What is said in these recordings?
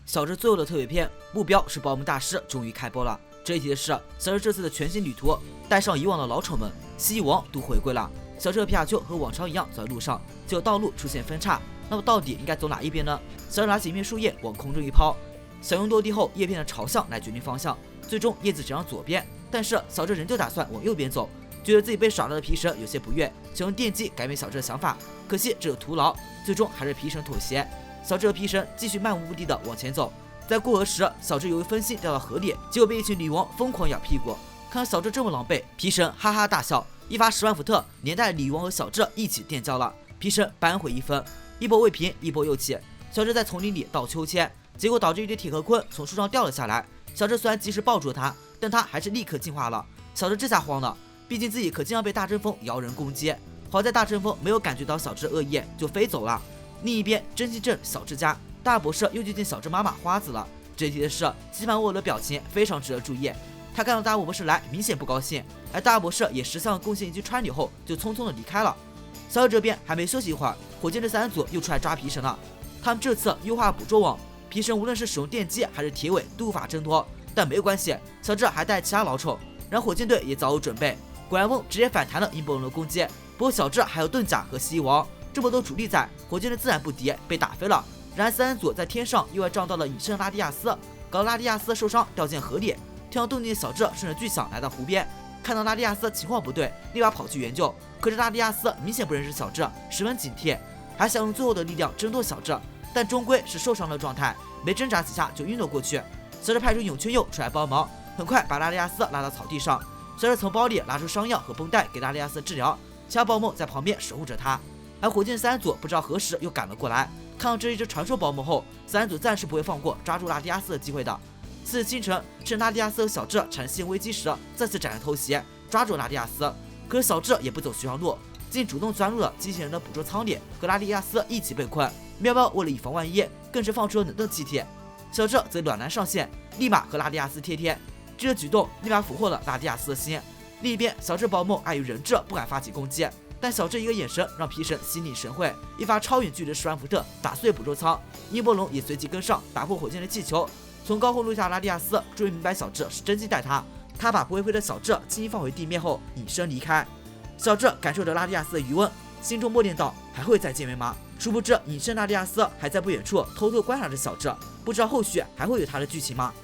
小智最后的特别篇目标是保姆大师终于开播了。值一提的是，小智这次的全新旅途带上以往的老宠们，蜥蜴王都回归了。小智和皮卡丘和往常一样走在路上，结果道路出现分叉，那么到底应该走哪一边呢？小智拿起一片树叶往空中一抛，小熊落地后叶片的朝向来决定方向，最终叶子指向左边，但是小智仍旧打算往右边走。觉得自己被耍到的皮神有些不悦，想用电击改变小智的想法，可惜只有徒劳，最终还是皮神妥协。小智和皮神继续漫无目的的往前走，在过河时，小智由于分心掉到河里，结果被一群女王疯狂咬屁股。看到小智这么狼狈，皮神哈哈大笑，一发10万伏特连带女王和小智一起电交了，皮神扳回一分，一波未平一波又起。小智在丛林里荡秋千，结果导致一堆铁壳昆从树上掉了下来。小智虽然及时抱住了它，但它还是立刻进化了。小智这下慌了，毕竟自己可经常被大阵风摇人攻击，好在大阵风没有感觉到小智恶意就飞走了。另一边，真希镇小智家，大博士又去见小智妈妈花子了。这一题的是基盘沃尔的表情非常值得注意，他看到大博士来明显不高兴，而大博士也识相贡献一句川柳后就匆匆的离开了。小智这边还没休息一会儿，火箭队3人组又出来抓皮神了，他们这次优化捕捉网，皮神无论是使用电击还是铁尾都无法挣脱，但没有关系，小智还带其他老宠，然后火箭队也早有准备。果然梦直接反弹了阴波龙的攻击，不过小智还有盾甲和蜥蜴王，这么多主力在，火箭队自然不敌，被打飞了。然而3人组在天上意外撞到了隐身拉蒂亚斯，搞得拉蒂亚斯受伤掉进河里。听到动静的小智顺着巨响来到湖边，看到拉蒂亚斯情况不对，立马跑去援救。可是拉蒂亚斯明显不认识小智，十分警惕，还想用最后的力量挣脱小智，但终归是受伤的状态，没挣扎几下就晕了过去。小智派出涌泉佑出来帮忙，很快把拉蒂亚斯拉到草地上。小智从包里拿出伤药和绷带给拉蒂亚斯治疗，其他保姆在旁边守护着他。而火箭3人组不知道何时又赶了过来，看到这一只传说保姆后，3人组暂时不会放过抓住拉蒂亚斯的机会的。次日清晨，趁拉蒂亚斯和小智产生危机时，再次展开偷袭，抓住拉蒂亚斯。可是小智也不走寻常路，竟主动钻入了机器人的捕捉舱里，和拉蒂亚斯一起被困。喵喵为了以防万一，更是放出了冷冻气体。小智则暖男上线，立马和拉蒂亚斯贴贴。这个举动立马俘获了拉蒂亚斯的心。另一边，小智保姆碍于人质不敢发起攻击，但小智一个眼神让皮神心领神会，一发超远距离的10万伏特打碎捕捉舱。阴波龙也随即跟上，打破火箭的气球，从高空落下拉蒂亚斯，终于明白小智是真心待他。他把不会飞的小智轻轻放回地面后隐身离开。小智感受着拉蒂亚斯的余温，心中默念道：还会再见面吗？殊不知隐身拉蒂亚斯还在不远处偷偷观察着小智，不知道后续还会有他的剧情吗？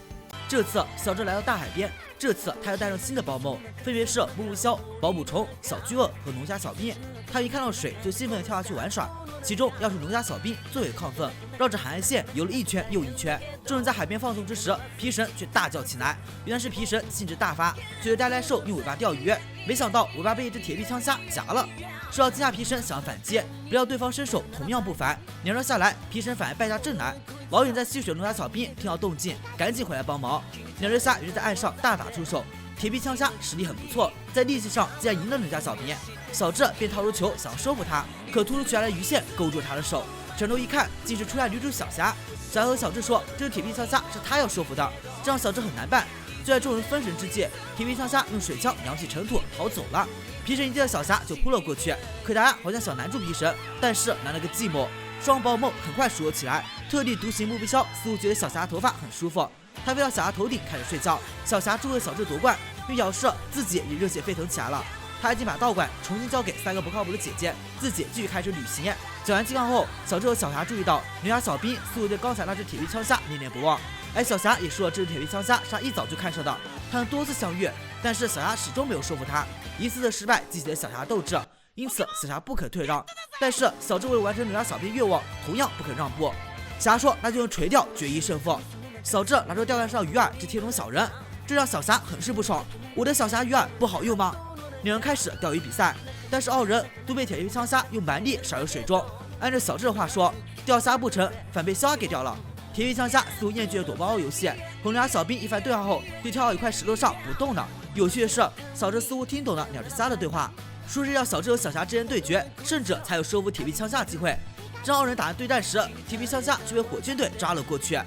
这次小智来到大海边，这次他又带上新的保姆，分别是木木枭、保姆虫、小巨鳄和龙虾小兵。他一看到水就兴奋地跳下去玩耍，其中要是龙虾小兵最为亢奋，绕着海岸线游了一圈又一圈。众人在海边放松之时，皮神却大叫起来。原来是皮神兴致大发，觉得呆呆兽用尾巴钓鱼，没想到尾巴被一只铁皮枪虾夹了。受到惊吓，皮神想要反击，不料对方身手同样不凡，两人下来，皮神反而败下阵来。老远在戏水龙虾小兵听到动静，赶紧回来帮忙。两只虾于是在岸上大打出手，铁皮枪虾实力很不错，在力气上竟然赢了龙虾小兵。小智便掏出球想要收服他，可突如其来的鱼线勾住他的手，转头一看，竟是出来女主小虾。小虾和小智说，这个铁皮枪虾是他要收服的，这让小智很难办。就在众人分神之际，铁皮枪虾用水枪扬起尘土逃走了。皮神一见到小虾就扑了过去，可大家好像想拦住皮神，但是拦了个寂寞。双胞梦很快数了起来，特立独行目标似乎觉得小霞头发很舒服，他飞到小霞头顶开始睡觉。小霞祝贺小智夺冠，并表示自己也热血沸腾起来了。他已经把道馆重新交给3个不靠谱的姐姐，自己继续开始旅行。讲完近况后，小智和小霞注意到龙虾小兵似乎对刚才那只铁皮枪虾念念不忘，而小霞也说了这只铁皮枪虾是他一早就看上的，他们多次相遇，但是小霞始终没有说服他。一次的失败激起了小霞斗志，因此小霞不可退让。但是小智为了完成龙虾小兵愿望，同样不肯让步。小霞说那就用垂钓决一胜负。小智拿出钓竿上的鱼饵指天龙小人，这让小霞很是不爽，我的小霞鱼饵不好用吗？两人开始钓鱼比赛，但是2人都被铁皮枪虾用蛮力甩入水中。按照小智的话说，钓虾不成，反被虾给钓了。铁皮枪虾似乎厌倦了躲猫游戏，和龙虾小兵一番对话后，就跳到一块石头上不动了。有趣的是，小智似乎听懂了两只虾的对话，说是要小智和小霞之间对决，甚至才有收服铁皮枪虾的机会。正2人打完对战时，铁皮枪虾却被火箭队抓了过去。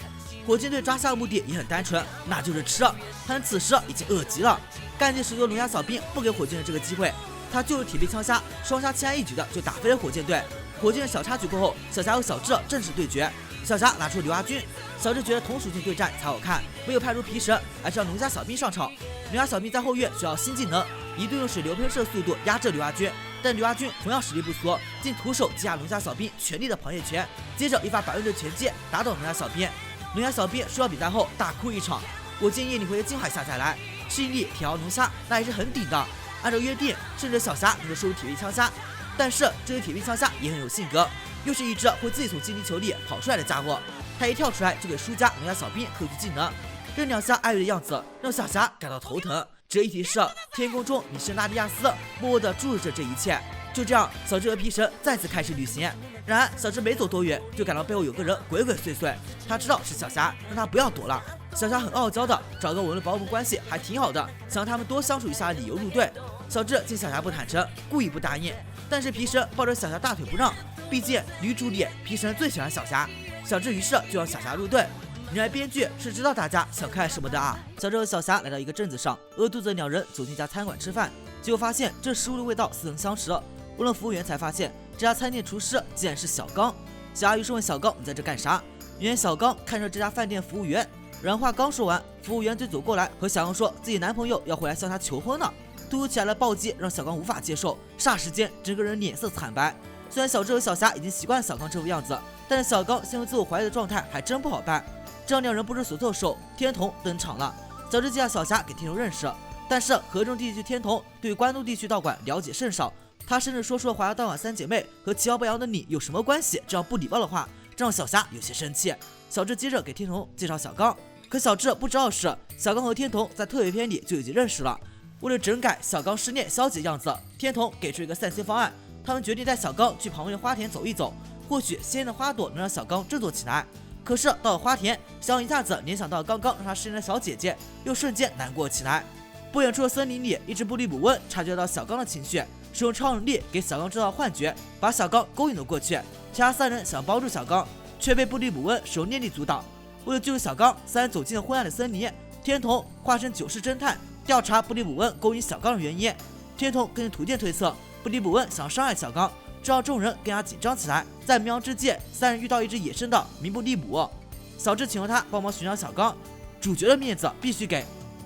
火箭队抓虾的目的也很单纯，那就是吃。他们此时已经饿极了，干劲十足的龙虾小兵不给火箭队这个机会，他就是铁皮枪虾，双虾轻而易举的就打飞了火箭队。火箭队小插曲过后，小霞和小智正式对决。小霞拿出刘阿军，小智觉得同属性对战才好看，没有派出皮神，而是让农家小兵上场。农家小兵在后院学到新技能，一顿用水流喷射速度压制刘亚军，但刘亚军同样实力不俗，竟徒手击下农家小兵全力的螃蟹拳，接着一发100万的拳击打倒农家小兵。农家小兵输掉比赛后大哭一场。我建议你回金海下再来，适应力铁鳌龙虾那也是很顶的。按照约定，甚至小霞能够收入铁臂枪虾，但是这只铁臂枪虾也很有性格，又是一只会自己从精灵球里跑出来的家伙。他一跳出来就给输家农家小兵特殊技能，这两下爱育的样子让小霞感到头疼。值得一提是，天空中女神拉蒂亚斯默默地注视着这一切。就这样，小智和皮神再次开始旅行。然而，小智没走多远，就感到背后有个人鬼鬼祟祟。他知道是小霞，让他不要躲了。小霞很傲娇的找个我们的保姆关系还挺好的，想让他们多相处一下的理由入队。小智见小霞不坦诚，故意不答应。但是皮神抱着小霞大腿不让，毕竟女主里皮神最喜欢小霞。小智于是就让小霞入队。原来编剧是知道大家想看什么的啊！小智和小霞来到一个镇子上，饿肚子的两人走进一家餐馆吃饭，结果发现这食物的味道似曾相识。问了服务员才发现，这家餐厅厨师竟然是小刚。小霞于是问小刚：“你在这干啥？”原来小刚看着这家饭店服务员，然话刚说完，服务员就走过来和小刚说自己男朋友要回来向她求婚呢。突如其来的暴击让小刚无法接受，霎时间整个人脸色惨白。虽然小智和小霞已经习惯小刚这副样子，但是小刚陷入自我怀疑的状态还真不好办。这样两人不知所措时，天童登场了。小智介绍小霞给天童认识，但是河中地区天童对关东地区道馆了解甚少，他甚至说出了华阳道馆三姐妹和七瑶八阳的你有什么关系这样不礼貌的话，这让小霞有些生气。小智接着给天童介绍小刚，可小智不知道是小刚和天童在特别篇里就已经认识了。为了整改小刚失恋消极的样子，天童给出一个散心方案，他们决定带小刚去旁边的花田走一走，或许鲜艳的花朵能让小刚振作起来。可是到了花田，小刚一下子联想到刚刚让他失恋的小姐姐，又瞬间难过起来。不远处的森林里，一只布利姆温察觉到小刚的情绪，使用超能力给小刚制造幻觉，把小刚勾引了过去。其他三人想帮助小刚，却被布利姆温使用念力阻挡。为了救出小刚，三人走进了昏暗的森林。天童化身九世侦探，调查布利姆温勾引小刚的原因。天童根据图鉴推测，布利姆温想伤害小刚，这让众人更加紧张起来。在迷茫之际，三人遇到一只野生的明布利姆，小智请求他帮忙寻找小刚，主角的面子必须给。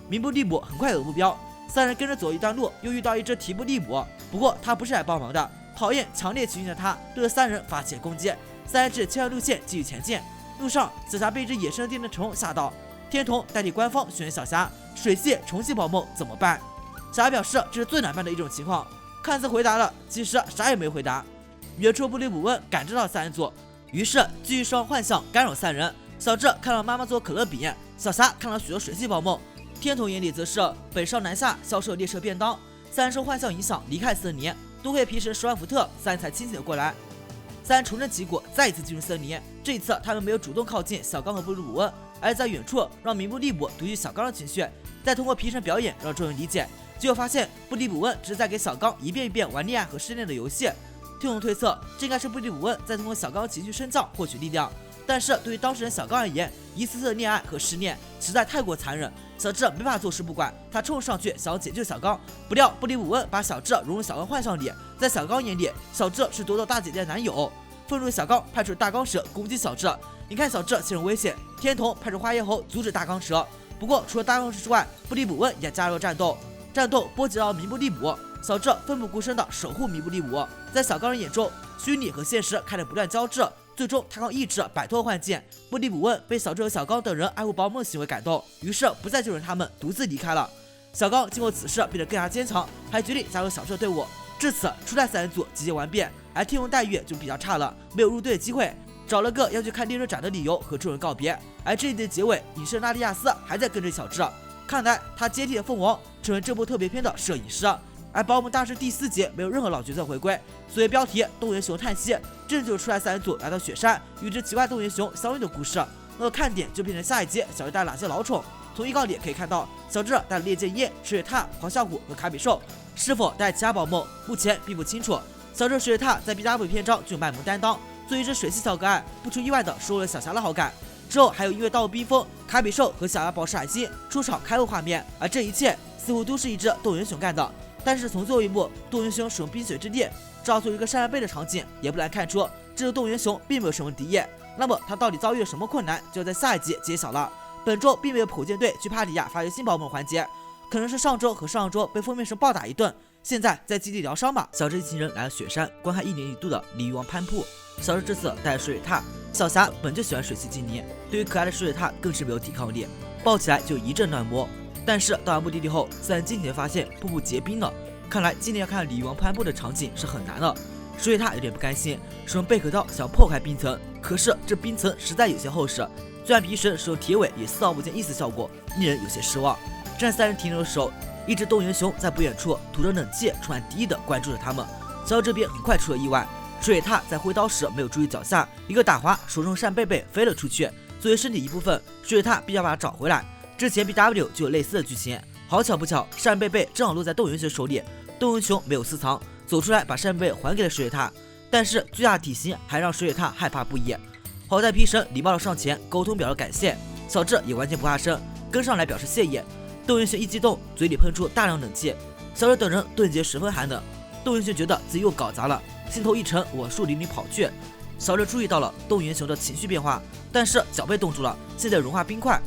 明布利姆很快有目标，三人跟着走一段路，又遇到一只提布利姆，不过他不是来帮忙的。讨厌强烈情绪的他对着三人发起攻击，三人只切换路线继续前进。路上，小霞被一只野生的电灯虫吓到，天童代替官方选小霞，水系重启宝梦怎么办？小霞表示这是最难办的一种情况，看似回答了，其实啥也没回答。远处布利姆温感知到三人组，于是继续使幻象干扰三人。小智看到妈妈做可乐饼，小霞看到许多水系宝梦，天童眼里则是北上南下销售列车便当。三人受幻象影响离开森林，多亏皮神10万伏特，三人才清醒了过来。三人重振旗鼓，再一次进入森林。这一次他们没有主动靠近小刚和布利姆温，而在远处让明布利姆读取小刚的情绪，再通过皮神表演让众人理解。结果发现布利姆温只是在给小刚一遍一遍玩恋爱和失恋的游戏。天童推测，这应该是布利姆温在通过小刚情绪升降获取力量。但是对于当事人小刚而言，一次次的恋爱和失恋实在太过残忍，小智没法坐视不管，他冲上去想要解救小刚，不料布利姆温把小智融入小刚幻象里，在小刚眼里，小智是夺走大姐姐的男友。愤怒的小刚派出大钢蛇攻击小智，眼看小智陷入危险，天童派出花叶猴阻止大钢蛇。不过除了大钢蛇之外，布利姆温也加入了战斗，战斗波及到明布利姆，小智奋不顾身的守护明布利姆。在小刚人眼中，虚拟和现实开始不断交织，最终他靠意志摆脱幻境。布利姆温被小智和小刚等人爱护保姆的行为感动，于是不再救人他们，独自离开了。小刚经过此事变得更加坚强，还决定加入小智的队伍。至此，初代三人组集结完毕，而天童待遇就比较差了，没有入队的机会，找了个要去看猎人展的理由和众人告别。而这一集的结尾，隐身拉蒂亚斯还在跟着小智，看来他接替了凤凰，成为这部特别篇的摄影师。而保姆大师第4集没有任何老角色回归，所以标题动物熊叹息，这就是初代三人组来到雪山与之奇怪动物熊相遇的故事。那么看点就变成下一集小智带哪些老宠。从预告里可以看到，小智带了猎剑叶、水獭、黄小虎和卡比兽，是否带其他宝梦目前并不清楚。小智水獭在 BW 篇章就卖萌担当，作为一只水系小可爱，不出意外的收获了小霞的好感。之后还有因为盗墓冰封、卡比兽和小鸭宝石海星出场开悟画面，而这一切似乎都是一只动物园熊干的。但是从最后一幕动物园熊使用冰雪之力造出一个山羊背的场景，也不难看出这只动物园熊并没有什么敌意。那么他到底遭遇了什么困难，就要在下一集揭晓了。本周并没有火箭队去帕里亚发掘新宝物环节，可能是上周和上周被封面神暴打一顿，现在在基地疗伤吧。小智一行人来了雪山，观看1年1度的鲤鱼王攀瀑。小智这次带着水獭，小霞本就喜欢水系精灵，对于可爱的水獭更是没有抵抗力，抱起来就一阵乱摸。但是到达目的地后，自然惊奇地发现瀑布结冰了，看来今年要看鲤鱼王攀瀑的场景是很难了。水獭有点不甘心，使用贝壳刀想破开冰层，可是这冰层实在有些厚实，虽然皮神使用铁尾也丝毫不见一丝效果，令人有些失望。正在3人停留的时候，一只东原熊在不远处吐着冷气，充满敌意地关注着他们。小智这边很快出了意外，水獭在挥刀时没有注意脚下，一个打滑，手中扇贝贝飞了出去。作为身体一部分，水獭必须要把它找回来。之前 BW 就有类似的剧情，好巧不巧，扇贝贝正好落在东原熊手里，东原熊没有私藏，走出来把扇贝贝还给了水獭，但是巨大的体型还让水獭害怕不已。好在皮神礼貌地上前沟通表示感谢，小智也完全不怕生，跟上来表示谢意。东原熊一激动，嘴里喷出大量冷气，小智等人顿觉十分寒冷。东原熊觉得自己又搞砸了，心头一沉，往树林里跑去。小智注意到了东原熊的情绪变化，但是脚被冻住了，现在融化冰块。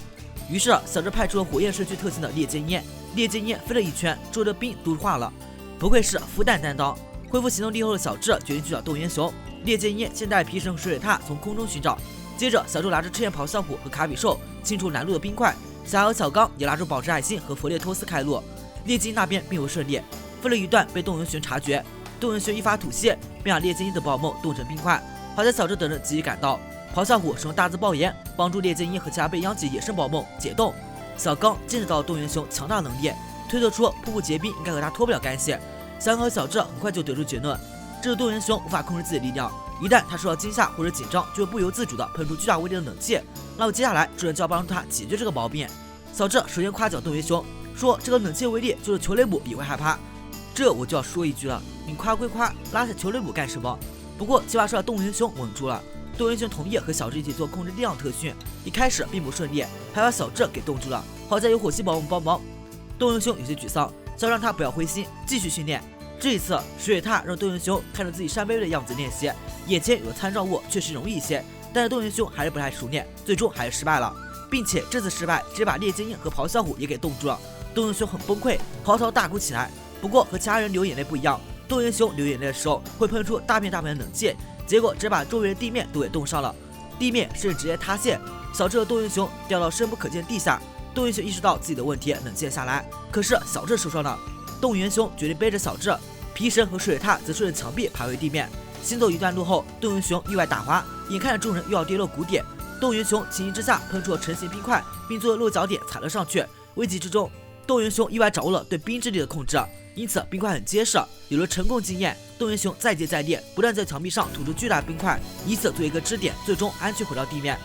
于是小智派出了火焰社区特性的烈箭烟，烈箭烟飞了一圈，周围的冰都化了。不愧是孵蛋担当。恢复行动力后的小智决定去找东原熊。烈箭烟先带皮神和水獭从空中寻找，接着小智拿着赤焰咆哮虎和卡比兽清除拦路的冰块，小和小刚也拉住宝石海星和弗列托斯开路。烈箭那边并不顺利，飞了一段被东原熊察觉，东原熊一发吐息，便把烈箭烟的宝梦冻成冰块。好在小智等人急于赶到，咆哮虎使用大字爆炎帮助烈箭烟和其他被殃及野生宝梦解冻。小刚见识到东原熊强大能力，推测出瀑布结冰应该和他脱不了干系。小刚和小智很快就得出结论，这是东原熊无法控制自己的力量，一旦他受到惊吓或者紧张，就会不由自主地喷出巨大威力的冷气。那么接下来主人就要帮助他解决这个毛病。小智首先夸奖东原熊，说这个冷气威力就是球雷姆也会害怕。这我就要说一句了，你夸归夸，拉下球雷姆干什么？不过计划是让东原熊稳住了。东原熊同意和小智一起做控制力量特训，一开始并不顺利，还把小智给冻住了。好在有火系宝物帮忙，东原熊有些沮丧，想让他不要灰心，继续训练。这一次水獭让东原熊看着自己扇贝贝的样子练习，眼前有了参照物确实容易一些，但是东原熊还是不太熟练，最终还是失败了，并且这次失败直接把烈箭鹰和咆哮虎也给冻住了。东原熊很崩溃，嚎啕大哭起来。不过和其他人流眼泪不一样，东原熊流眼泪的时候会喷出大片大片的冷气，结果直接把周围的地面都给冻上了，地面甚至直接塌陷。小智和东原熊掉到深不可见的地下，东原熊意识到自己的问题，冷静下来。可是小智受伤了，东原熊决定背着小智，皮神和水獭则顺着墙壁爬回地面。行走一段路后，东原熊意外打滑，眼看着众人又要跌落谷底，东原熊情急之下喷出了成型冰块，并作为落脚点踩了上去。危急之中，东原熊意外掌握了对冰之力的控制，因此冰块很结实。有了成功经验，东原熊再接再厉，不断在墙壁上吐出巨大的冰块，以此做一个支点，最终安全回到地面。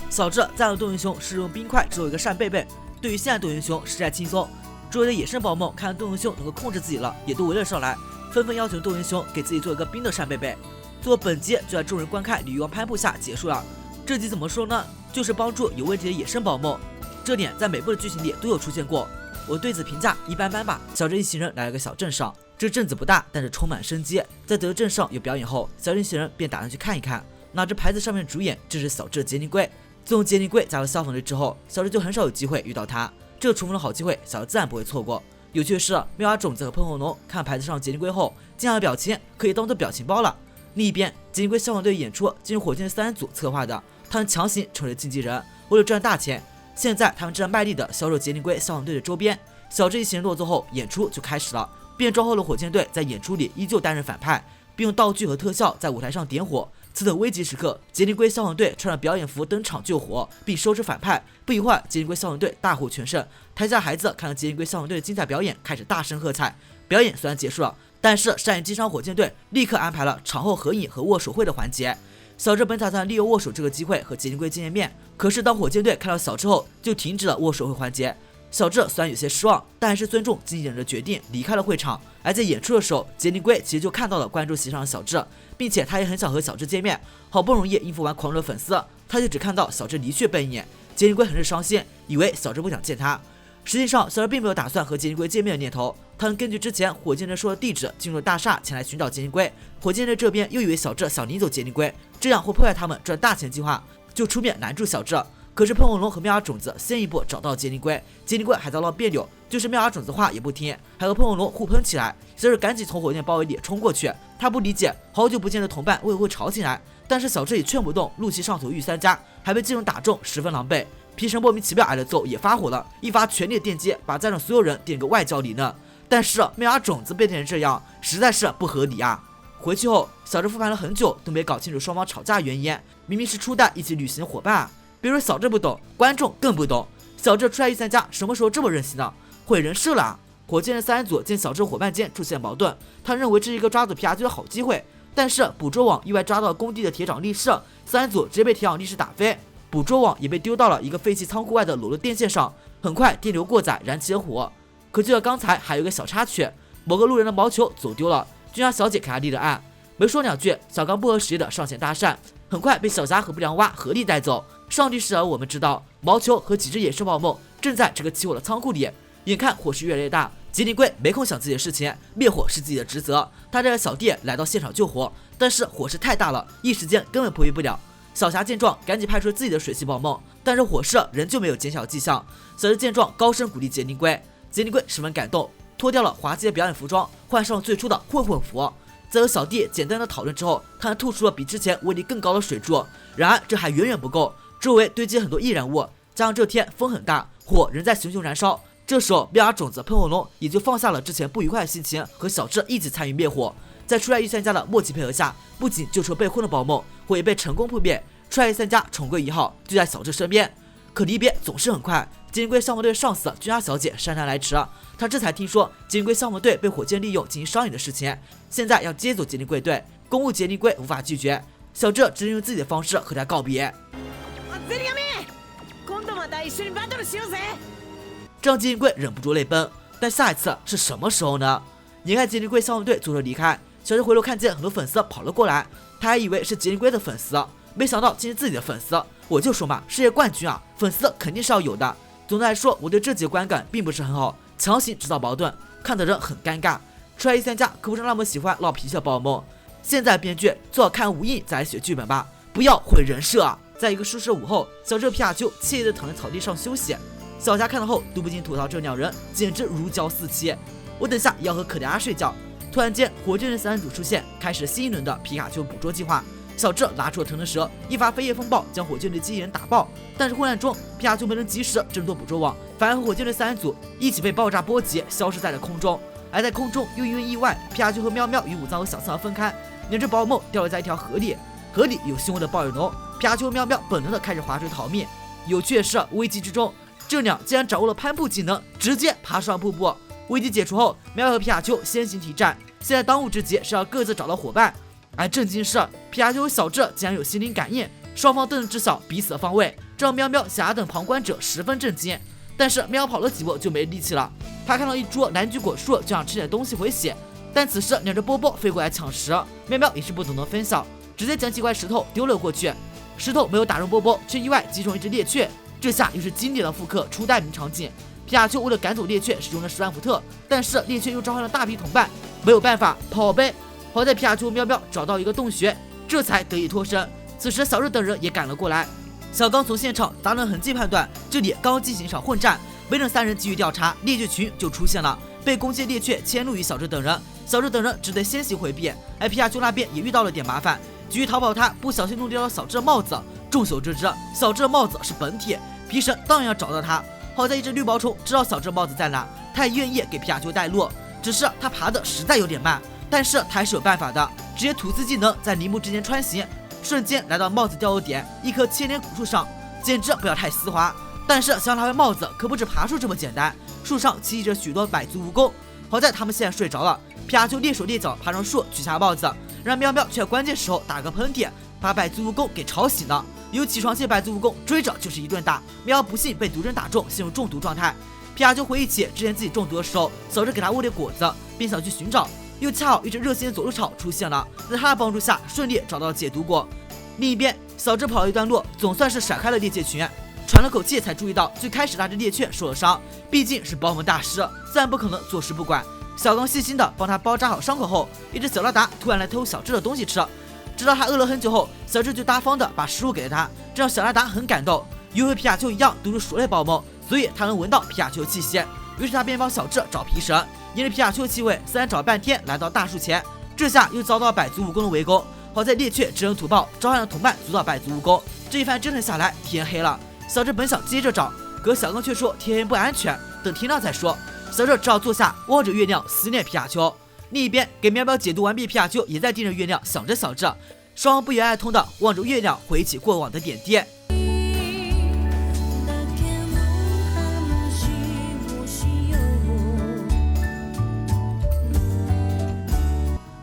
小智再让东原熊试用冰块制作一个扇贝贝，对于现在东原熊实在轻松。周围的野生宝梦看到东原熊能够控制自己了，也都围了上来，纷纷要求东原熊给自己做一个冰的扇贝贝。最后本集就在众人观看鲤鱼王攀瀑下结束了。这集怎么说呢？就是帮助有问题的野生宝梦，这点在每部的剧情里都有出现过。我对此评价一般般吧。小智一行人来了个小镇上，这镇子不大，但是充满生机。在得知镇上有表演后，小智一行人便打算去看一看。拿着牌子上面的主演正是小智的杰尼龟。自从杰尼龟加入消防队之后，小智就很少有机会遇到他。这个重逢的好机会，小智自然不会错过。有趣的是，妙蛙种子和喷火龙看牌子上杰尼龟后，惊讶的表情可以当做表情包了。另一边，杰尼龟消防队演出进入火箭队3人组策划的，他们强行成为经纪人，为了赚大钱。现在他们正在卖力的销售杰尼龟消防队的周边。小智一行人落座后，演出就开始了。变装后的火箭队在演出里依旧担任反派，并用道具和特效在舞台上点火。此等危急时刻，杰尼龟消防队穿着表演服登场救火，并收拾反派。不一会儿，杰尼龟消防队大获全胜。台下孩子看到杰尼龟消防队的精彩表演，开始大声喝彩。表演虽然结束了，但是善于经商火箭队立刻安排了场后合影和握手会的环节。小智本打算利用握手这个机会和杰尼龟见面，可是当火箭队看到小智后，就停止了握手会环节。小智虽然有些失望，但还是尊重经纪人的决定，离开了会场。而在演出的时候，杰尼龟其实就看到了关注席上的小智，并且他也很想和小智见面。好不容易应付完狂热粉丝，他就只看到小智离去背影。杰尼龟很是伤心，以为小智不想见他。实际上，小智并没有打算和杰尼龟见面的念头，他们根据之前火箭队说的地址进入大厦前来寻找杰尼龟。火箭队这边又以为小智想领走杰尼龟，这样会破坏他们赚大钱计划，就出面拦住小智。可是喷火龙和妙蛙种子先一步找到杰尼龟，杰尼龟还在闹别扭，就是妙蛙种子话也不听，还和喷火龙互喷起来。小智赶紧从火箭包围里冲过去，他不理解好久不见的同伴为何会吵起来，但是小智也劝不动，怒气上头御三家，还被技能打中，十分狼狈。皮神莫名其妙挨了揍，也发火了，一发全力电击，把在场所有人电个外焦里嫩。但是妙蛙种子被电成这样，实在是不合理啊！回去后，小智复盘了很久，都没搞清楚双方吵架原因。明明是初代一起旅行的伙伴啊！别说小智不懂，观众更不懂。小智出来御三家，什么时候这么任性呢？毁人设了啊！火箭的三人组见小智伙伴间出现矛盾，他认为这是一个抓走皮卡丘的好机会，但是捕捉网意外抓到了工地的铁掌力士，三人组直接被铁掌力士打飞。捕捉网也被丢到了一个废弃仓库外的裸露电线上，很快电流过载，燃起了火。可就在刚才，还有一个小插曲，某个路人的毛球走丢了，君莎小姐给他立了案。没说两句，小刚不合时宜的上前搭讪，很快被小霞和不良蛙合力带走。上帝视角我们知道，毛球和几只野兽宝梦正在这个起火的仓库里，眼看火势越来越大，杰尼龟没空想自己的事情，灭火是自己的职责。他带着小弟来到现场救火，但是火势太大了，一时间根本扑灭不了。小霞见状，赶紧派出自己的水系宝梦，但是火势仍旧没有减小迹象。小智见状，高声鼓励杰尼龟，杰尼龟十分感动，脱掉了滑稽的表演服装，换上了最初的混混服。在和小弟简单的讨论之后，他们吐出了比之前威力更高的水柱。然而这还远远不够，周围堆积很多易燃物，加上这天风很大，火仍在熊熊燃烧。这时候妙蛙种子喷火龙也就放下了之前不愉快的心情，和小智一起参与灭火。在出来御三家的默契配合下，不仅救出了被困的宝梦，火也被成功扑灭。出来御三家重归一号，就在小智身边。可离别总是很快，杰尼龟项目队上司君莎小姐姗姗来迟，她这才听说杰尼龟项目队被火箭利用进行商演的事情，现在要接走杰尼龟队，公务杰尼龟无法拒绝。小智只能用自己的方式和他告别。这让杰尼龟忍不住泪奔，但下一次是什么时候呢？眼看杰尼龟项目队坐车离开，小智回头看见很多粉丝跑了过来，他还以为是杰尼龟的粉丝，没想到竟是自己的粉丝。我就说嘛，世界冠军啊，粉丝肯定是要有的。总的来说，我对这集的观感并不是很好，强行制造矛盾，看的人很尴尬。出来御三家可不是那么喜欢闹脾气的宝梦，现在编剧最好看无印再来写剧本吧，不要毁人设啊！在一个舒适的午后，小智和皮卡丘惬意的躺在草地上休息。小霞看到后，都不禁吐槽这两人简直如胶似漆。我等下也要和可达鸭睡觉。突然间，火箭人三人组出现，开始新一轮的皮卡丘捕捉计划。小智拿出了腾腾蛇，一发飞叶风暴将火箭队机器人打爆，但是混乱中，皮卡丘没能及时挣脱捕捉网，反而和火箭队三人组一起被爆炸波及，消失在了空中。而在空中，又因为意外，皮卡丘和喵喵与武藏和小次郎分开，两只宝梦掉落在一条河里，河里有凶恶的暴雨龙，皮卡丘和喵喵本能的开始划水逃命。有趣的是，危机之中，这俩竟然掌握了攀布技能，直接爬上瀑布。危机解除后，喵喵和皮卡丘先行提战，现在当务之急是要各自找到伙伴。而震惊是，皮卡丘和小智竟然有心灵感应，双方都能知晓彼此的方位，这让喵喵、小雅等旁观者十分震惊。但是喵跑了几步就没力气了，他看到一株蓝菊果树，就想吃点东西回血，但此时两只波波飞过来抢食，喵喵也是不懂得分享，直接将几块石头丢了过去，石头没有打中波波，却意外击中一只猎雀，这下又是经典的复刻初代名场景。皮卡丘为了赶走猎雀使用了10万伏特，但是猎雀又召唤了大批同伴，没有办法跑呗。好在皮卡丘喵喵找到一个洞穴，这才得以脱身。此时小智等人也赶了过来，小刚从现场杂乱痕迹判断，这里刚进行一场混战，没等三人继续调查，猎雀群就出现了，被攻击猎雀迁怒于小智等人，小智等人只得先行回避。而皮卡丘那边也遇到了点麻烦，急于逃跑他不小心弄掉了小智的帽子，众所周知，小智的帽子是本体，皮神当然要找到他。好在一只绿毛虫知道小智帽子在哪，他也愿意给皮卡丘带路，只是他爬的实在有点慢，但是他还是有办法的，直接吐丝技能在林木之间穿行，瞬间来到帽子掉落点一棵千年古树上，简直不要太丝滑。但是想拿回帽子可不止爬树这么简单，树上栖息着许多百足蜈蚣，好在他们现在睡着了，皮卡丘蹑手蹑脚爬上树取下帽子，让喵喵却在关键时候打个喷嚏，把百足蜈蚣给吵醒了。有起床气百足蜈蚣追着就是一顿打，喵不幸被毒针打中，陷入中毒状态。皮卡丘回忆起之前自己中毒的时候，小智给他喂的果子，便想去寻找，又恰好一只热心的佐助草出现了，在他的帮助下顺利找到了解毒果。另一边，小智跑了一段路，总算是甩开了猎界群。喘了口气才注意到最开始拉着猎犬受了伤，毕竟是保姆大师，自然不可能坐视不管。小刚细心的帮他包扎好伤口后，一只小拉达突然来偷小智的东西吃，直到他饿了很久后，小智就大方的把食物给了他，这让小拉达很感动。因为皮卡丘一样都是鼠类宝宝，所以他能闻到皮卡丘的气息，于是他便帮小智找皮神，沿着皮卡丘的气味自然找了半天，来到大树前，这下又遭到百足蜈蚣的围攻。好在猎雀知恩图报，召唤了同伴阻挡百足蜈蚣。这一番折腾下来，天黑了，小智本想接着找，可小刚却说天黑不安全，等天亮再说。小智只好坐下，望着月亮思念皮卡丘。另一边，给喵喵解读完毕，皮卡丘也在盯着月亮想着小智，双方不约而同的望着月亮回忆起过往的点滴。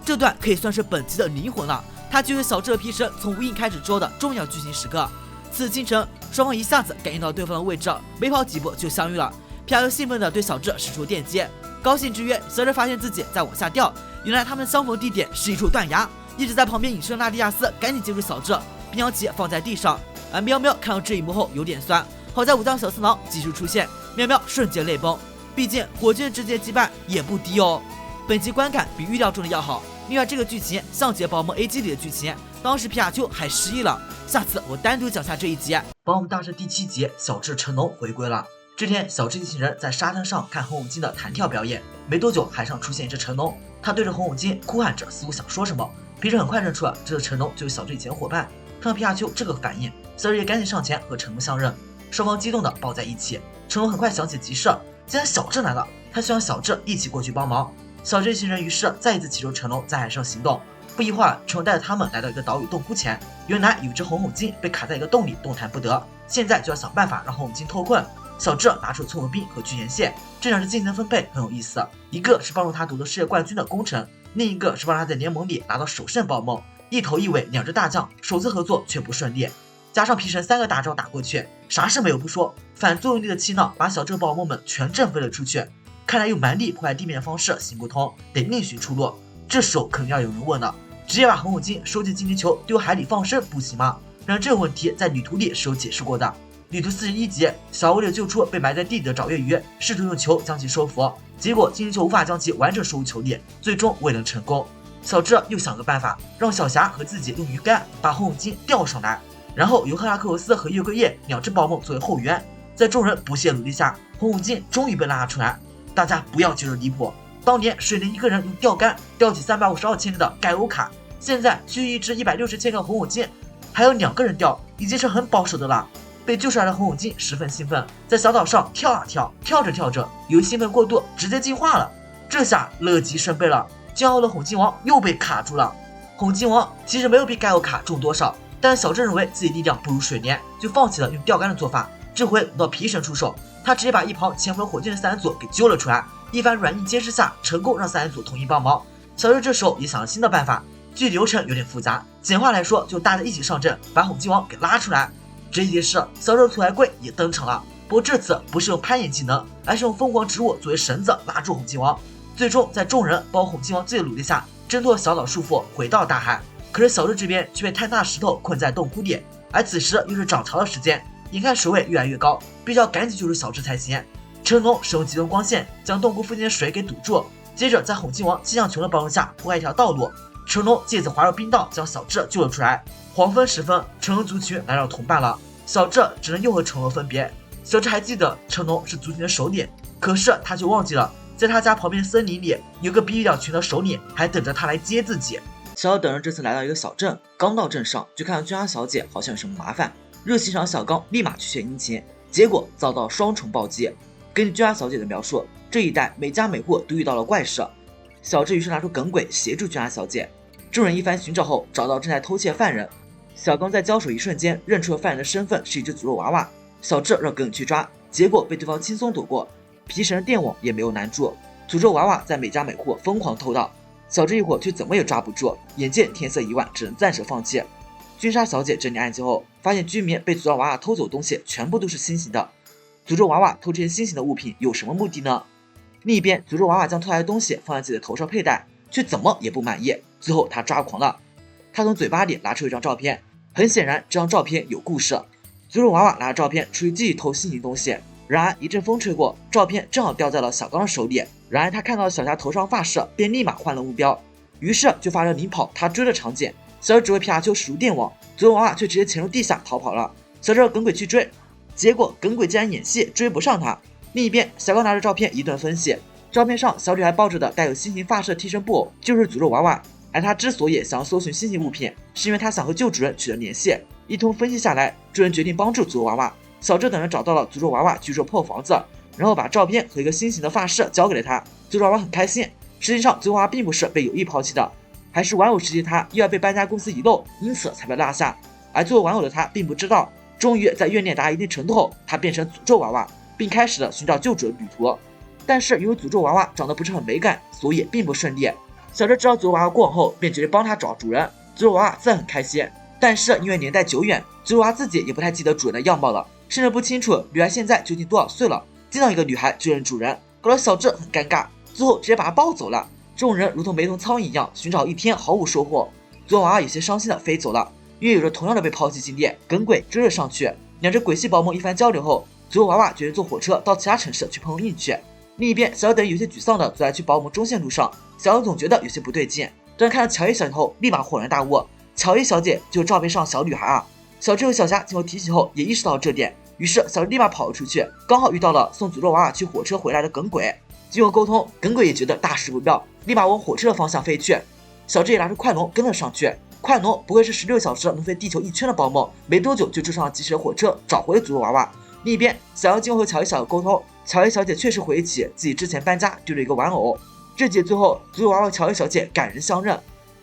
这段可以算是本集的灵魂了，它就是小智和皮神从无影开始之后的重要剧情时刻。次日清晨，双方一下子感应到对方的位置，没跑几步就相遇了。皮卡丘兴奋地对小智使出电击，高兴之余，小智发现自己在往下掉，原来他们相逢地点是一处断崖。一直在旁边隐身的纳迪亚斯赶紧接住小智，并将其放在地上。而喵喵看到这一幕后有点酸，好在武将小次郎及时出现，喵喵瞬间泪崩，毕竟火箭之间羁绊也不低哦。本集观感比预料中的要好。另外，这个剧情像极保姆 AG 里的剧情，当时皮卡丘还失忆了。下次我单独讲下这一集。保姆大师第7集，小智成龙回归了。这天，小智一行人在沙滩上看红五金的弹跳表演，没多久，海上出现一只成龙，他对着红五金哭喊着，似乎想说什么。皮神很快认出了这个成龙就是小智以前的伙伴，看到皮卡丘这个反应，小智也赶紧上前和成龙相认，双方激动的抱在一起。成龙很快想起急事，既然小智来了，他希望小智一起过去帮忙。小智一行人于是再一次启动成龙在海上行动。不一会儿，成龙带着他们来到一个岛屿洞窟前，原来有一只红虎鲸被卡在一个洞里，动弹不得。现在就要想办法让红虎鲸脱困。小智拿出葱油兵和巨岩蟹，这两只技能分配很有意思，一个是帮助他夺得世界冠军的功臣，另一个是帮他在联盟里拿到首胜报梦。一头一尾两只大将，首次合作却不顺利，加上皮神3个大招打过去，啥事没有不说，反作用力的气浪把小智宝宝们全震飞了出去。看来用蛮力破坏地面的方式行不通，得另寻出路。这时候肯定要有人问了，直接把红虎鲸收集精灵球丢海里放生不行吗？然而这个问题在旅途里是有解释过的。旅途41集，小为了救出被埋在地底的爪月鱼，试图用球将其收服，结果精灵球无法将其完整收入球里，最终未能成功。小智又想个办法，让小霞和自己用鱼竿把红虎鲸钓上来，然后由赫拉克罗斯和月桂叶2只宝梦作为后援。在众人不懈努力下，红虎鲸终于被拉出来。大家不要觉得离谱，当年水灵一个人用钓竿钓起352千个的盖欧卡，现在去一只160千个红虎鲸，还有2个人钓，已经是很保守的了。被救出来的红虎鲸十分兴奋，在小岛上跳啊跳，跳着跳着，由于兴奋过度，直接进化了。这下乐极生悲了，骄傲的红鲸王又被卡住了。红鲸王其实没有比盖欧卡重多少，但小智认为自己力量不如水莲，就放弃了用钓竿的做法。这回轮到皮神出手，他直接把一旁潜伏了火箭的3人组给揪了出来，一番软硬兼施下，成功让3人组统一帮忙。小智这时候也想了新的办法，具体流程有点复杂，简化来说就大家一起上阵，把红鲸王给拉出来。这一件事，小智的土海龟也登场了，不过这次不是用攀岩技能，而是用疯狂植物作为绳子拉住红鲸王。最终在众人包括红鲸王自己的努力下，挣脱小岛束缚，回到大海。可是小智这边却被太大石头困在洞窟里，而此时又是涨潮的时间，眼看水位越来越高，必须要赶紧救出小智才行。成龙使用极端光线将洞窟附近的水给堵住，接着在红鲸王气象球的帮助下铺开一条道路，成龙借此滑入冰道将小智救了出来。黄昏时分，成龙族群来到同伴了，小智只能又和成龙分别。小智还记得成龙是族群的首领，可是他就忘记了在他家旁边森林里有个比喻鸟群的首领还等着他来接自己。小小等人这次来到一个小镇，刚到镇上就看到君阿小姐好像有什么麻烦，热心肠小刚立马去献殷勤，结果遭到双重暴击。根据君阿小姐的描述，这一带每家每户都遇到了怪事。小智于是拿出耿鬼协助君阿小姐。众人一番寻找后，找到正在偷窃犯人。小刚在交手一瞬间认出了犯人的身份是一只诅咒娃娃，小智让耿去抓，结果被对方轻松躲过，皮神的电网也没有难住。诅咒娃娃在每家每户疯狂偷盗，小智一伙却怎么也抓不住，眼见天色已晚，只能暂时放弃。君莎小姐整理案件后，发现居民被诅咒娃娃偷走的东西全部都是新型的。诅咒娃娃偷这些新型的物品有什么目的呢？另一边，诅咒娃娃将偷来的东西放在自己的头上佩戴，却怎么也不满意，最后他抓狂了。他从嘴巴里拿出一张照片，很显然这张照片有故事。诅咒娃娃拿着照片出去继续偷心形东西，然而一阵风吹过，照片正好掉在了小刚的手里。然而他看到了小霞头上发饰，便立马换了目标，于是就发生领跑他追的场景。小智只为皮卡丘使出电网，诅咒娃娃却直接潜入地下逃跑了。小智耿鬼去追，结果耿鬼竟然演戏追不上他。另一边，小刚拿着照片一顿分析，照片上小女孩抱着的带有心形发饰的替身布偶就是诅咒娃娃，而他之所以想要搜寻心形物品，是因为他想和旧主人取得联系。一通分析下来，主人决定帮助诅咒娃娃。小智等人找到了诅咒娃娃居住破房子，然后把照片和一个心形的发饰交给了他。诅咒娃娃很开心，实际上诅咒娃娃并不是被有意抛弃的，还是玩偶时期他意外被搬家公司遗漏，因此才被落下。而作为玩偶的他并不知道，终于在怨念达一定程度后，他变成诅咒娃娃，并开始了寻找救主的旅途。但是因为诅咒娃娃长得不是很美感，所以并不顺利。小智知道诅咒娃娃过往后，便决定帮他找主人。诅咒娃娃自然很开心，但是因为年代久远，诅咒娃娃自己也不太记得主人的样貌了，甚至不清楚女孩现在究竟多少岁了。见到一个女孩就认主人，搞得小智很尴尬，最后直接把她抱走了。众人如同没头苍蝇一样寻找一天，毫无收获。诅咒娃娃有些伤心的飞走了，因为有着同样的被抛弃经历，耿鬼追了上去。两只鬼系宝梦一番交流后，诅咒娃娃决定坐火车到其他城市去碰运气。另一边，小小等人有些沮丧的走在去保姆中线路上，小小总觉得有些不对劲，但看到乔伊小姐后，立马恍然大悟，乔伊小姐就是照片上小女孩啊！小智和小霞经过提醒后也意识到了这点，于是小智立马跑了出去，刚好遇到了送诅咒娃娃去火车回来的耿鬼。经过沟通，耿鬼也觉得大事不妙，立马往火车的方向飞去。小智也拿出快龙跟了上去。快龙不愧是16小时能飞地球1圈的宝梦，没多久就追上了及时的火车，找回了诅咒娃娃。另一边，小杨经过和乔伊小姐沟通，乔伊小姐确实回忆起自己之前搬家丢了一个玩偶。这集最后，诅咒娃娃和乔伊小姐感人相认，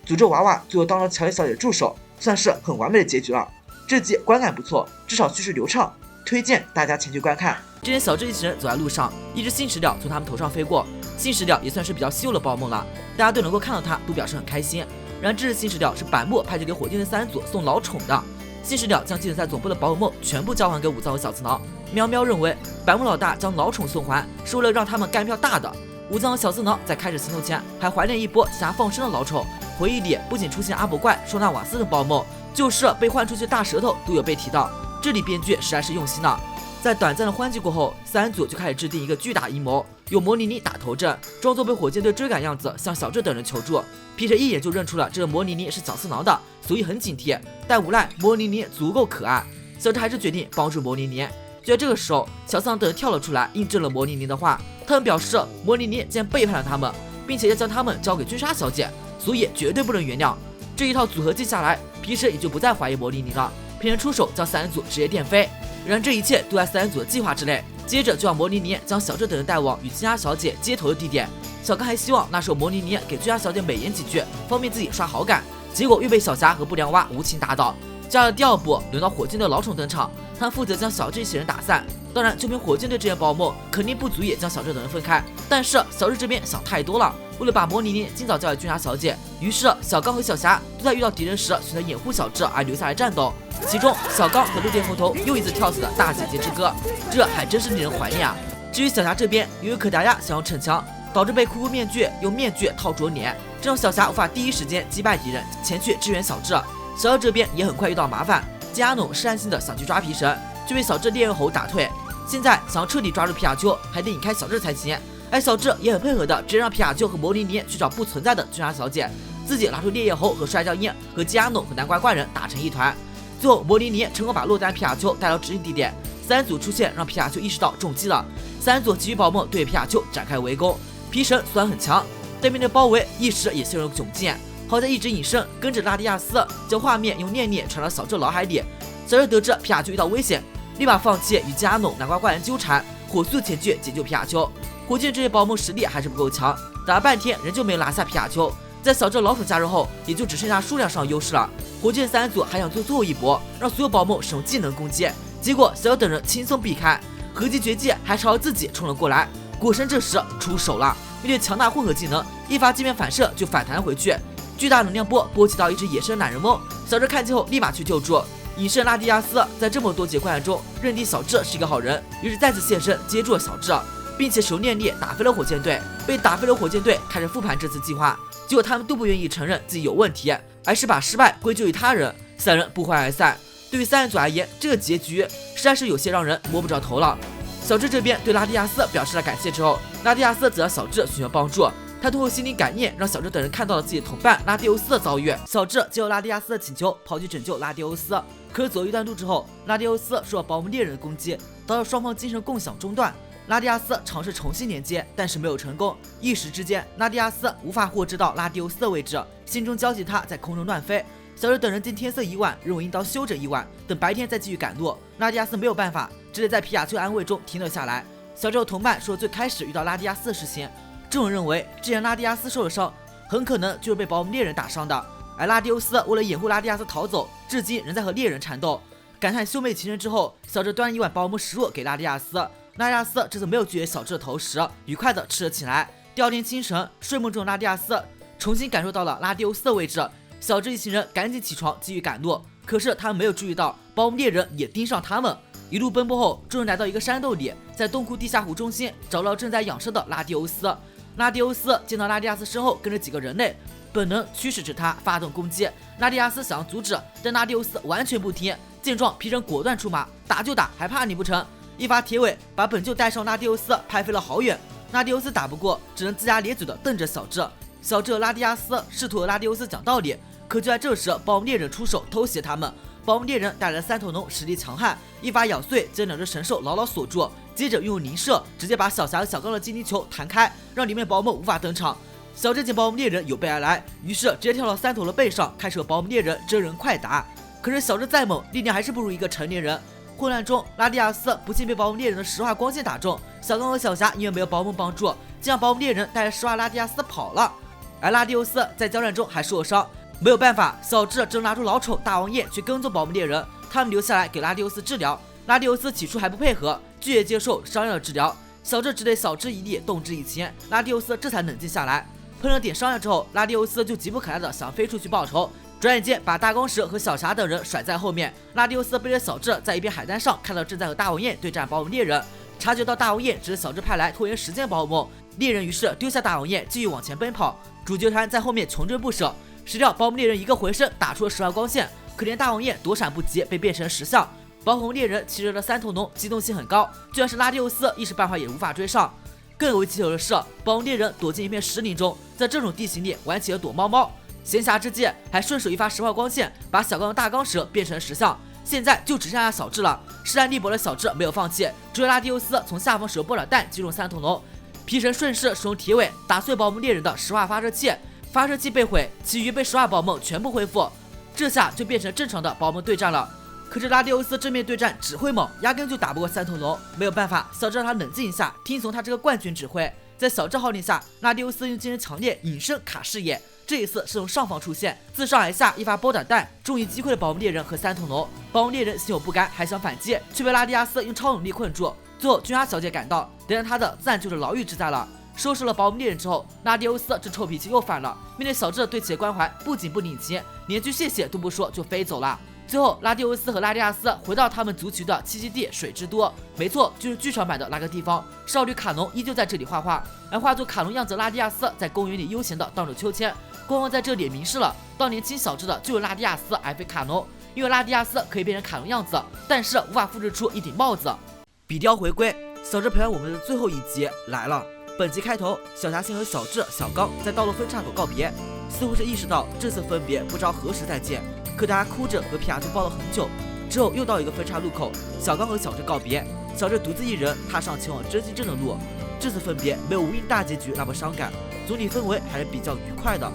诅咒娃娃最后当了乔伊小姐的助手，算是很完美的结局了。这集观感不错，至少叙事流畅，推荐大家前去观看。之前小智一行人走在路上，一只新石鸟从他们头上飞过。新石鸟也算是比较稀有的宝梦了，大家都能够看到它，都表示很开心。然而这只新石鸟是板木派去给火箭队3人组送老宠的。新石鸟将寄存在总部的宝可梦全部交还给武藏和小次郎。喵喵认为板木老大将老宠送还是为了让他们干票大的。武藏和小次郎在开始行动前还怀念一波即将放生的老宠，回忆里不仅出现阿伯怪、双纳瓦斯等宝梦，就是被换出去的大舌头都有被提到。这里编剧实在是用心了。在短暂的欢聚过后，3人组就开始制定一个巨大阴谋，用魔妮妮打头阵，装作被火箭队追赶样子向小智等人求助。皮特一眼就认出了这个魔妮妮是小次郎的，所以很警惕，但无奈魔妮妮足够可爱，小智还是决定帮助魔妮妮。就在这个时候，小次郎等人跳了出来，印证了魔妮妮的话。他们表示魔妮妮竟然背叛了他们，并且要将他们交给君莎小姐，所以绝对不能原谅。这一套组合技下来，皮特也就不再怀疑魔妮妮了，偏人出手将3人组直接电飞。然而这一切都在3人组的计划之内。接着就让魔妮妮将小智等人带往与君莎小姐接头的地点。小刚还希望那时候魔妮妮给君莎小姐美言几句，方便自己刷好感，结果又被小霞和不良蛙无情打倒。接下来第2部轮到火箭队老宠登场，他们负责将小智一行人打散。当然，就凭火箭队这些宝梦，肯定不足以将小智等人分开。但是小智这边想太多了，为了把魔妮妮尽早交给君莎小姐，于是小刚和小霞都在遇到敌人时选择掩护小智而留下来战斗。其中小刚和陆电后头又一次跳起了大姐姐之歌，这还真是令人怀念啊。至于小霞这边，由于可达鸭想要逞强，导致被酷酷面具用面具套住脸，这让小霞无法第一时间击败敌人，前去支援小智。小智这边也很快遇到麻烦，吉亚努是暗心的想去抓皮神，却被小智烈焰猴打退。现在想要彻底抓住皮卡丘，还得引开小智才行。而小智也很配合的，直接让皮卡丘和魔妮妮去找不存在的君莎小姐，自己拿出烈焰猴和摔跤鹰和吉亚努和南瓜怪人打成一团。最后魔妮妮成功把落单皮卡丘带到指定地点，3人组出现让皮卡丘意识到中计了。3人组急于宝梦对皮卡丘展开围攻，皮神虽然很强，但面对包围一时也陷入窘境。好在一直隐身跟着拉蒂亚斯，将画面用念念传到小智脑海里。小智得知皮卡丘遇到危险，立马放弃与加农南瓜怪人纠缠，火速前去解救皮卡丘。火箭这些宝梦实力还是不够强，打了半天仍旧没有拿下皮卡丘。在小智老鼠加入后，也就只剩下数量上的优势了。火箭3人组还想做最后一搏，让所有宝梦使用技能攻击，结果小小等人轻松避开，合击绝技还朝着自己冲了过来。果神这时出手了，面对强大混合技能，一发界面反射就反弹回去，巨大能量波波及到一只野生懒人翁。小智看见后立马去救助。隐身拉蒂亚斯在这么多节怪案中认定小智是一个好人，于是再次现身接住了小智，并且使用念力打飞了火箭队。被打飞了火箭队开始复盘这次计划，结果他们都不愿意承认自己有问题，而是把失败归咎于他人，3人不欢而散。对于三人组而言，这个结局实在是有些让人摸不着头了。小智这边对拉蒂亚斯表示了感谢之后，拉蒂亚斯则向小智寻求帮助。他通过心灵感应，让小智等人看到了自己同伴拉蒂欧斯的遭遇。小智接受拉蒂亚斯的请求，跑去拯救拉蒂欧斯。可是走一段路之后，拉蒂欧斯受到保姆猎人的攻击，导致双方精神共享中断。拉蒂亚斯尝试重新连接，但是没有成功。一时之间，拉蒂亚斯无法获知到拉蒂欧斯的位置，心中焦急他在空中乱飞。小智等人见天色已晚，认为应当休整一晚，等白天再继续赶路。拉蒂亚斯没有办法，只得在皮卡丘安慰中停了下来。小智和同伴说最开始遇到拉蒂亚斯的事情，众人认为之前拉蒂亚斯受了伤，很可能就是被保姆猎人打伤的。而拉蒂欧斯为了掩护拉蒂亚斯逃走，至今仍在和猎人缠斗。感叹兄妹情深之后，小智端一碗保姆食物给拉蒂亚斯。拉蒂亚斯这次没有拒绝小智的投食，愉快地吃了起来。第二天清晨，睡梦中的拉蒂亚斯重新感受到了拉蒂欧斯的位置。小智一行人赶紧起床继续赶路，可是他们没有注意到保姆猎人也盯上他们。一路奔波后，众人来到一个山洞里，在洞窟地下湖中心找到正在养生的拉蒂欧斯。拉蒂欧斯见到拉蒂亚斯身后跟着几个人类，本能驱使着他发动攻击。拉蒂亚斯想要阻止，但拉蒂欧斯完全不听。见状，皮人果断出马，打就打，还怕你不成？一发铁尾把本就带上拉蒂欧斯拍飞了好远。拉蒂欧斯打不过，只能龇牙咧嘴地瞪着小智。小智和拉蒂亚斯试图和拉蒂欧斯讲道理，可就在这时，保姆猎人出手偷袭他们。保姆猎人带来的三头龙实力强悍，一发咬碎，将两只神兽牢牢锁住，接着用凝射直接把小霞和小刚的精灵球弹开，让里面保姆无法登场。小智见保姆猎人有备而来，于是直接跳到三头的背上，开始和保姆猎人真人快打。可是小智再猛，力量还是不如一个成年人。混乱中，拉蒂亚斯不幸被保姆猎人的石化光线打中，小刚和小霞因为没有保姆帮助，竟让保姆猎人带着石化拉蒂亚斯跑了。而拉蒂欧斯在交战中还受了伤，没有办法，小智只能拿出老宠大王焰去跟踪保姆猎人，他们留下来给拉蒂欧斯治疗。拉蒂欧斯起初还不配合，拒绝接受伤药的治疗，小智只得晓之以理，动之以情，拉蒂欧斯这才冷静下来。喷了点伤药之后，拉蒂欧斯就急不可耐的想飞出去报仇，转眼间把大光石和小霞等人甩在后面。拉蒂欧斯背着小智在一片海滩上看到正在和大王焰对战保姆猎人，察觉到大王焰只是小智派来拖延时间保姆，猎人于是丢下大王焰继续往前奔跑，主角团在后面穷追不舍。谁料保姆猎人一个回身打出了十万光线，可怜大王焰躲闪不及，被变成石像。保红猎人骑着的三头龙机动性很高，就算是拉蒂欧斯一时半会也无法追上。更为棘手的是，保红猎人躲进一片石林中，在这种地形里玩起了躲猫猫。闲暇之际，还顺手一发石化光线，把小刚的大钢蛇变成石像。现在就只剩下小智了，势单力薄的小智没有放弃，追拉蒂欧斯从下方使用波短弹击中三头龙。皮神顺势使用铁尾打碎保姆猎人的石化发射器，发射器被毁，其余被石化保姆全部恢复。这下就变成正常的保姆对战了。可是拉蒂欧斯正面对战只会猛，压根就打不过三头龙。没有办法，小智让他冷静一下，听从他这个冠军指挥。在小智号令下，拉蒂欧斯用精神强烈隐身卡视野，这一次是从上方出现，自上而下一发波短弹，终于击溃了保姆猎人和三头龙。保姆猎人心有不甘，还想反击，却被拉蒂亚斯用超能力困住。最后军花小姐赶到，等着他的自然就是牢狱之灾了。收拾了保姆猎人之后，拉蒂欧斯这臭脾气又犯了，面对小智对其的关怀，不仅不领情，连句谢谢都不说就飞走了。最后，拉蒂欧斯和拉蒂亚斯回到他们族群的栖息地水之多，没错，就是剧场版的那个地方。少女卡农依旧在这里画画，而化作卡农样子的拉蒂亚斯在公园里悠闲地荡着秋千。光光在这里也明示了，当年亲小智的就是拉蒂亚斯而非卡农，因为拉蒂亚斯可以变成卡农样子，但是无法复制出一顶帽子。笔雕回归，小智陪伴我们的最后一集来了。本集开头，小霞先和小智、小刚在道路分岔口告别，似乎是意识到这次分别不知道何时再见。可大家哭着和皮卡丘抱了很久，之后又到一个分岔路口，小刚和小智告别，小智独自一人踏上前往真心镇的路。这次分别没有无印大结局那么伤感，总体氛围还是比较愉快的。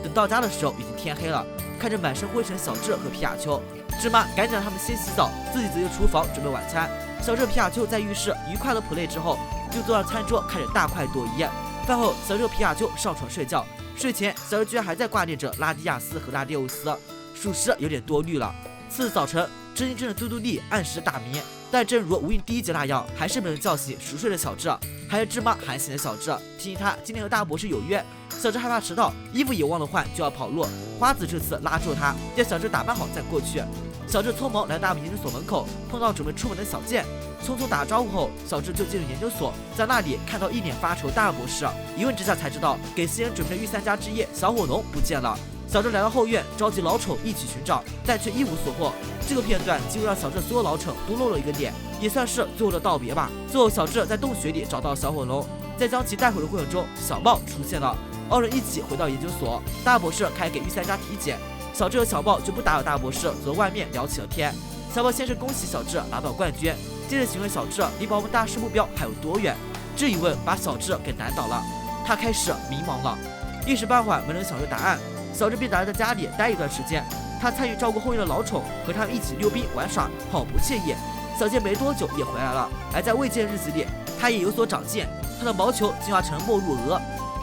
等到家的时候已经天黑了，看着满身灰尘小智和皮卡丘，芝麻赶紧让他们先洗澡，自己则去厨房准备晚餐。小智和皮卡丘在浴室愉快的 play 之后，就坐上餐桌开始大快朵颐。饭后，小智和皮卡丘上床睡觉，睡前小智居然还在挂念着拉蒂亚斯和拉蒂欧斯，属实有点多虑了。次日早晨，真心镇的嘟嘟丽按时打鸣，但正如无印第一集那样，还是没能叫醒熟睡的小智，还是芝麻喊醒了小智，提醒他今天和大博士有约。小智害怕迟到，衣服也忘了换，就要跑路。花子这次拉住他，叫小智打扮好再过去。小智匆忙来到大研究所门口，碰到准备出门的小健，匆匆打招呼后，小智就进入研究所，在那里看到一脸发愁大博士，一问之下才知道给西恩准备的御三家之一小火龙不见了。小智来到后院，召集老宠一起寻找，但却一无所获。这个片段几乎让小智所有老宠都露了一个脸，也算是最后的道别吧。最后，小智在洞穴里找到小火龙，在将其带回的过程中，小豹出现了，二人一起回到研究所。大博士开始给御三家体检，小智和小豹就不打扰大博士，走到外面聊起了天。小豹先是恭喜小智拿到冠军，接着询问小智离保姆大师目标还有多远。这一问把小智给难倒了，他开始迷茫了，一时半会儿没能想出答案。小智便打算在家里待一段时间，他参与照顾后院的老宠，和他们一起溜冰玩耍，好不惬意。小杰没多久也回来了，而在未见日子里，他也有所长进，他的毛球进化成莫入鹅。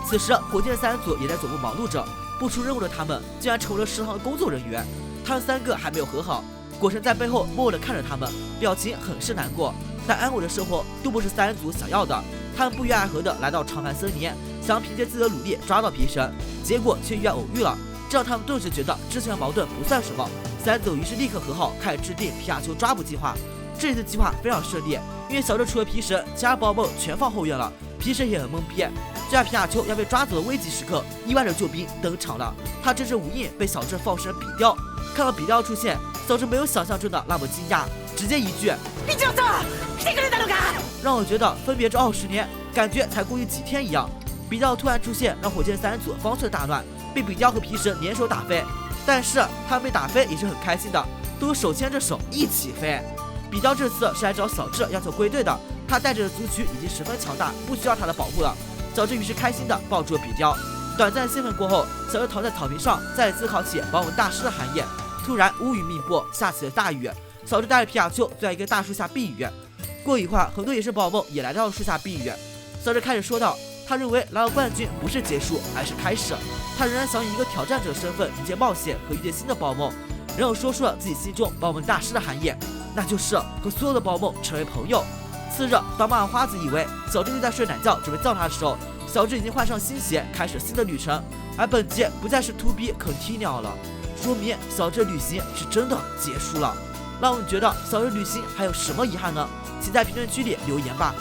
此时，火箭三组也在总部忙碌着，不出任务的他们竟然成为了食堂的工作人员。他们3个还没有和好，果神在背后默默地看着他们，表情很是难过。但安稳的生活都不是3人组想要的，他们不约而合地来到长盘森林，想凭借自己的努力抓到皮神，结果却意外偶遇了，这让他们顿时觉得之前的矛盾不算什么。3人组于是立刻和好，开始制定皮卡丘抓捕计划。这次计划非常顺利，因为小智除了皮神，其他宝宝全放后院了，皮神也很懵逼。就在皮卡丘要被抓走的危急时刻，意外的救兵登场了，他真是无印被小智放生比雕。看到比雕出现，小智没有想象中的那么惊讶，直接一句比雕子，这个人让我觉得分别这20年，感觉才过去几天一样。比雕突然出现，让火箭3人组方寸大乱，被比雕和皮神联手打飞。但是他们被打飞也是很开心的，都手牵着手一起飞。比雕这次是来找小智要求归队的，他带着的族群已经十分强大，不需要他的保护了。小智于是开心的抱住了比雕。短暂兴奋过后，小智躺在草坪上，再次思考起保姆大师的含义。突然乌云密布，下起了大雨。小智带着皮卡丘坐在一个大树下避雨。过一会儿，很多野生宝宝也来到了树下避雨。小智开始说道，他认为拿到冠军不是结束，而是开始。他仍然想以一个挑战者的身份迎接冒险和遇见新的宝梦，然后说出了自己心中保姆大师的含义，那就是和所有的宝梦成为朋友。次日，当妈妈花子以为小智正在睡懒觉，准备叫他的时候，小智已经换上新鞋，开始新的旅程。而本集不再是 To Be Continue 了，说明小智旅行是真的结束了。让我们觉得小智旅行还有什么遗憾呢？请在评论区里留言吧。